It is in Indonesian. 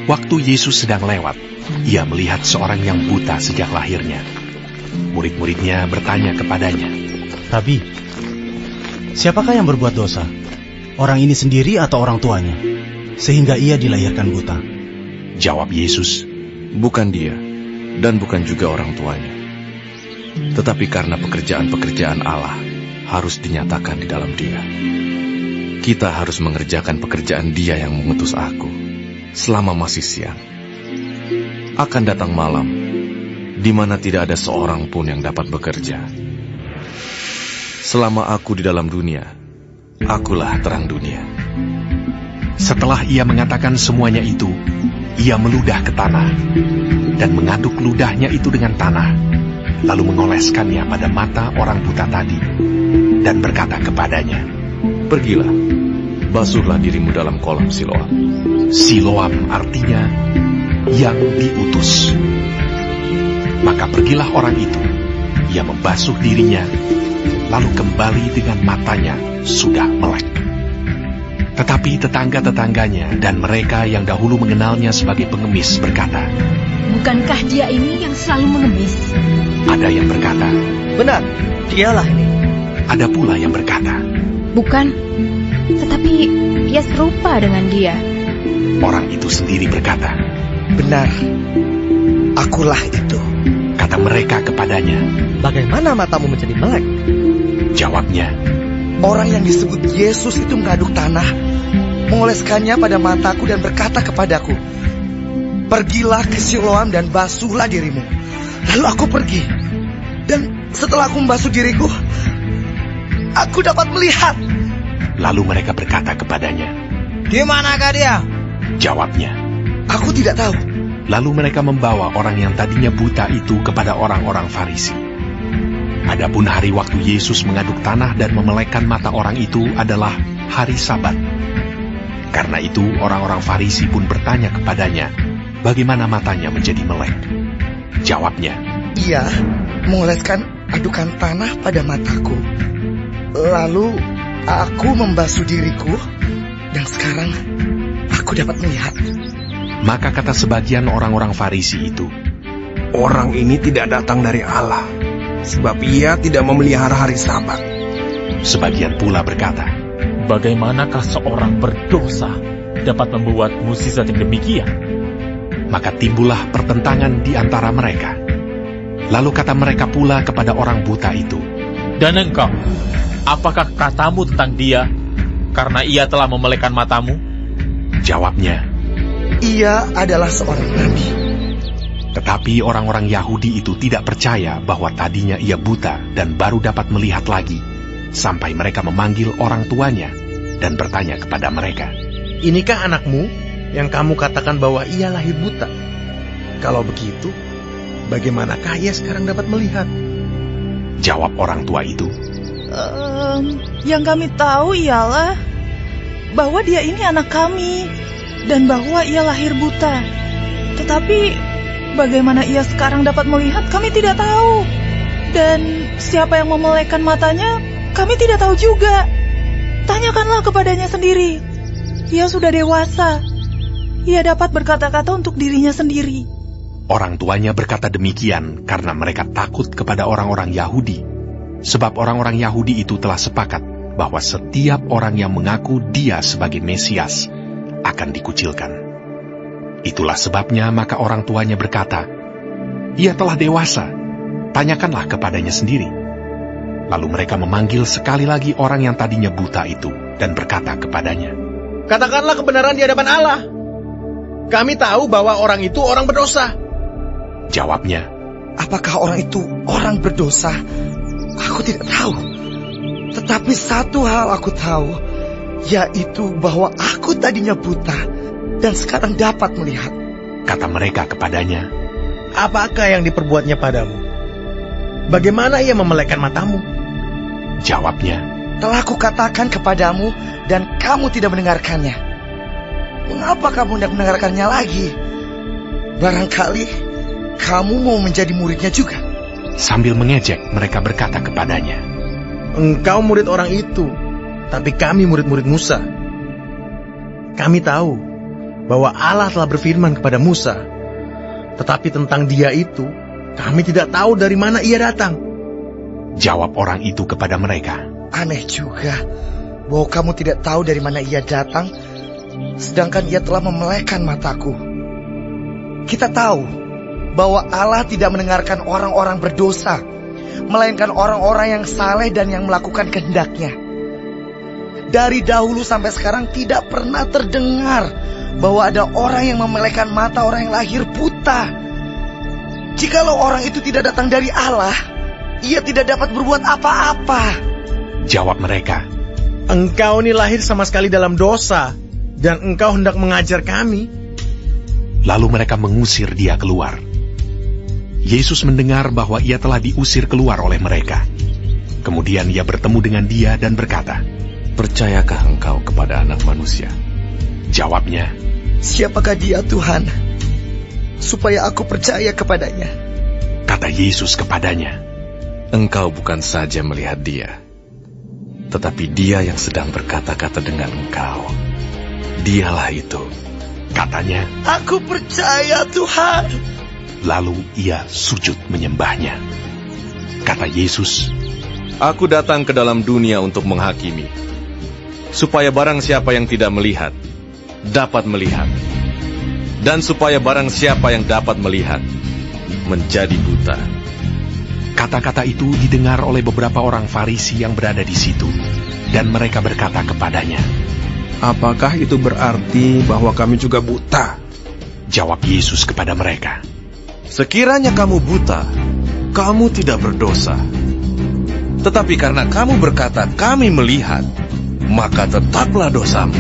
Waktu Yesus sedang lewat, ia melihat seorang yang buta sejak lahirnya. Murid-muridnya bertanya kepadanya, Rabi, siapakah yang berbuat dosa? Orang ini sendiri atau orang tuanya? Sehingga ia dilahirkan buta. Jawab Yesus, bukan dia, dan bukan juga orang tuanya. Tetapi karena pekerjaan-pekerjaan Allah harus dinyatakan di dalam dia. Kita harus mengerjakan pekerjaan Dia yang mengutus aku selama masih siang. Akan datang malam, di mana tidak ada seorang pun yang dapat bekerja. Selama aku di dalam dunia, akulah terang dunia. Setelah ia mengatakan semuanya itu, ia meludah ke tanah dan mengaduk ludahnya itu dengan tanah, lalu mengoleskannya pada mata orang buta tadi dan berkata kepadanya, Pergilah, basuhlah dirimu dalam kolam Siloam. Siloam artinya yang diutus. Maka pergilah orang itu, ia membasuh dirinya, lalu kembali dengan matanya sudah melek. Tetapi tetangga-tetangganya dan mereka yang dahulu mengenalnya sebagai pengemis berkata, Bukankah dia ini yang selalu mengemis? Ada yang berkata, Benar, dialah ini. ada pula yang berkata, Bukan, tetapi ia serupa dengan dia. Orang itu sendiri berkata, Benar, akulah itu. kata mereka kepadanya. Bagaimana matamu menjadi melek? Jawabnya, Orang yang disebut Yesus itu mengaduk tanah, mengoleskannya pada mataku dan berkata kepadaku, Pergilah ke Siloam dan basuhlah dirimu. Lalu aku pergi, dan setelah aku membasuh diriku, aku dapat melihat. lalu mereka berkata kepadanya. Di manakah dia? Jawabnya, Aku tidak tahu. lalu mereka membawa orang yang tadinya buta itu kepada orang-orang Farisi. Adapun hari waktu Yesus mengaduk tanah dan memelekkan mata orang itu adalah hari Sabat. Karena itu orang-orang Farisi pun bertanya kepadanya, bagaimana matanya menjadi melek. Jawabnya, Ia mengoleskan adukan tanah pada mataku. Lalu aku membasuh diriku, dan sekarang aku dapat melihat. maka kata sebagian orang-orang Farisi itu, Orang ini tidak datang dari Allah, sebab ia tidak memelihara hari Sabat. sebagian pula berkata, Bagaimanakah seorang berdosa dapat membuat mukjizat yang demikian? maka timbullah pertentangan di antara mereka. Lalu kata mereka pula kepada orang buta itu, Dan engkau, apakah katamu tentang dia, karena ia telah memelekkan matamu? jawabnya, Ia adalah seorang nabi. tetapi orang-orang Yahudi itu tidak percaya bahwa tadinya ia buta dan baru dapat melihat lagi, sampai mereka memanggil orang tuanya dan bertanya kepada mereka, Inikah anakmu yang kamu katakan bahwa ia lahir buta? Kalau begitu, bagaimanakah ia sekarang dapat melihat? Jawab orang tua itu, Yang kami tahu ialah bahwa dia ini anak kami dan bahwa ia lahir buta. Tetapi bagaimana ia sekarang dapat melihat kami tidak tahu. Dan siapa yang memelekkan matanya kami tidak tahu juga. Tanyakanlah kepadanya sendiri. Ia sudah dewasa. Ia dapat berkata-kata untuk dirinya sendiri. Orang tuanya berkata demikian karena mereka takut kepada orang-orang Yahudi, sebab orang-orang Yahudi itu telah sepakat bahwa setiap orang yang mengaku dia sebagai Mesias akan dikucilkan. Itulah sebabnya maka orang tuanya berkata, Ia telah dewasa, tanyakanlah kepadanya sendiri. Lalu mereka memanggil sekali lagi orang yang tadinya buta itu dan berkata kepadanya, Katakanlah kebenaran di hadapan Allah. Kami tahu bahwa orang itu orang berdosa. Jawabnya, Apakah orang itu orang berdosa? Aku tidak tahu. Tetapi satu hal aku tahu, yaitu bahwa aku tadinya buta dan sekarang dapat melihat. kata mereka kepadanya, Apakah yang diperbuatnya padamu? Bagaimana ia memelekkan matamu? Jawabnya, Telah kukatakan kepadamu dan kamu tidak mendengarkannya. Mengapa kamu tidak mendengarkannya lagi? Barangkali kamu mau menjadi muridnya juga. sambil mengejek mereka berkata kepadanya, Engkau murid orang itu, tapi kami murid-murid Musa. Kami tahu bahwa Allah telah berfirman kepada Musa. Tetapi tentang dia itu, kami tidak tahu dari mana ia datang. Jawab orang itu kepada mereka, Aneh juga bahwa kamu tidak tahu dari mana ia datang, sedangkan ia telah memelekkan mataku. Kita tahu bahwa Allah tidak mendengarkan orang-orang berdosa, melainkan orang-orang yang saleh dan yang melakukan kehendak-Nya. Dari dahulu sampai sekarang tidak pernah terdengar bahwa ada orang yang memelekkan mata orang yang lahir buta. Jikalau orang itu tidak datang dari Allah, ia tidak dapat berbuat apa-apa. Jawab mereka, Engkau ini lahir sama sekali dalam dosa, dan engkau hendak mengajar kami. lalu mereka mengusir dia keluar. Yesus mendengar bahwa ia telah diusir keluar oleh mereka. Kemudian ia bertemu dengan dia dan berkata, Percayakah engkau kepada Anak Manusia? Jawabnya, Siapakah dia, Tuhan, supaya aku percaya kepadanya? kata Yesus kepadanya, Engkau bukan saja melihat dia, tetapi dia yang sedang berkata-kata dengan engkau. Dialah itu. katanya, Aku percaya, Tuhan. lalu ia sujud menyembahnya. Kata Yesus, Aku datang ke dalam dunia untuk menghakimi, supaya barang siapa yang tidak melihat, dapat melihat. Dan supaya barang siapa yang dapat melihat, menjadi buta. kata-kata itu didengar oleh beberapa orang Farisi yang berada di situ, dan mereka berkata kepadanya. Apakah itu berarti bahwa kami juga buta? Jawab Yesus kepada mereka, Sekiranya kamu buta, kamu tidak berdosa. Tetapi karena kamu berkata, kami melihat, maka tetaplah dosamu.